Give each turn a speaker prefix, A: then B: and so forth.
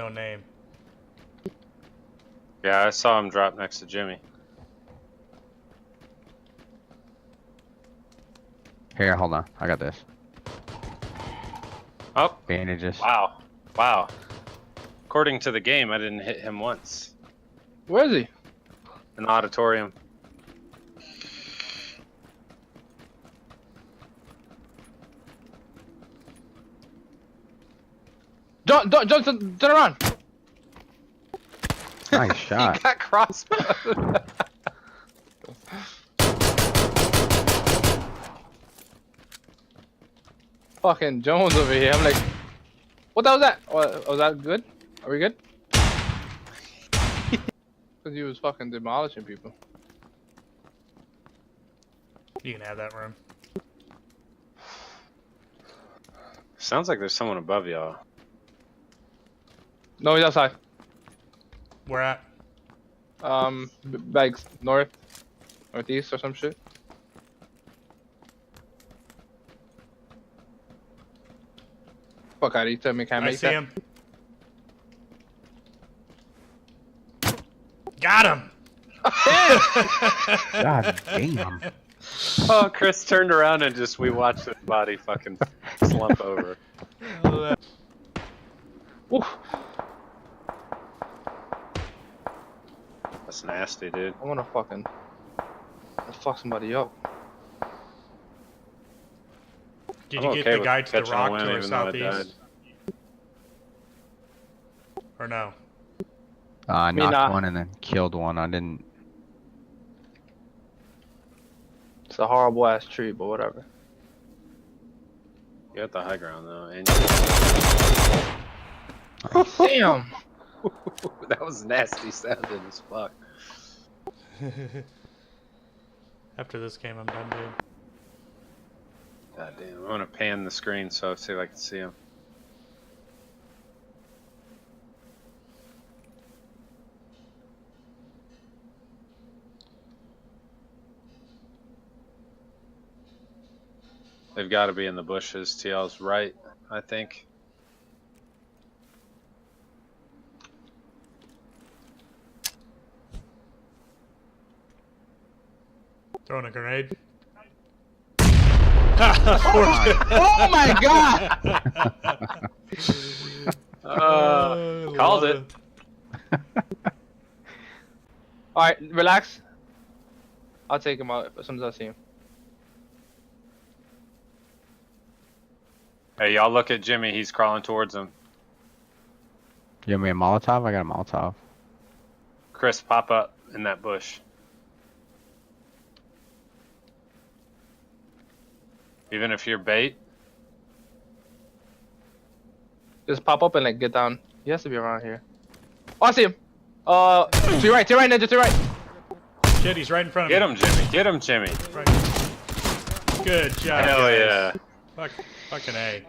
A: no name.
B: Yeah, I saw him drop next to Jimmy.
C: Here, hold on. I got this.
B: Oh,
C: Bandages.
B: wow. Wow. According to the game, I didn't hit him once.
D: Where is he?
B: In the auditorium.
D: Johnson, turn around.
C: Nice
D: He
C: shot.
D: got crossbowed. Fucking Jones over here. I'm like, what the hell was that? Was that good? Are we good? Because he was fucking demolishing people.
A: You can have that room.
B: Sounds like there's someone above y'all.
D: No, he's outside.
A: Where at?
D: Bags northeast or some shit. Fuck out of you, tell me can't
A: I
D: make
A: see
D: that.
A: him. Got him!
C: God damn.
B: Oh, Chris turned around and we watched his body fucking slump over.
D: Oof.
B: That's nasty, dude.
D: I wanna fucking fuck somebody up.
A: Did
B: I'm
A: you
B: okay
A: get the
B: with
A: guy to the
B: catching a
A: rock
B: win
A: to our
B: even though I
A: southeast? Or no?
C: I
D: Me
C: knocked
D: not.
C: one and then killed one. I didn't.
D: It's a horrible ass tree, but whatever.
B: You got the high ground though, and
D: Damn!
B: that was nasty sounding as fuck.
A: After this game, I'm done, dude.
B: God damn, I'm gonna pan the screen so see if I can see him. They've got to be in the bushes. TL's right, I think.
A: Throwing a grenade.
D: Oh my god!
B: Called it.
D: Alright, relax. I'll take him out as soon as I see him.
B: Hey, y'all look at Jimmy. He's crawling towards him.
C: You have me a Molotov? I got a Molotov.
B: Chris, pop up in that bush. Even if you're bait.
D: Just pop up and like get down. He has to be around here. Oh, I see him. To your right, ninja, to your right.
A: Shit, he's right in front of
B: Get
A: me.
B: him, Jimmy. Get him, Jimmy.
A: Right. Good job.
B: Hell
A: guys.
B: yeah.
A: Fucking A.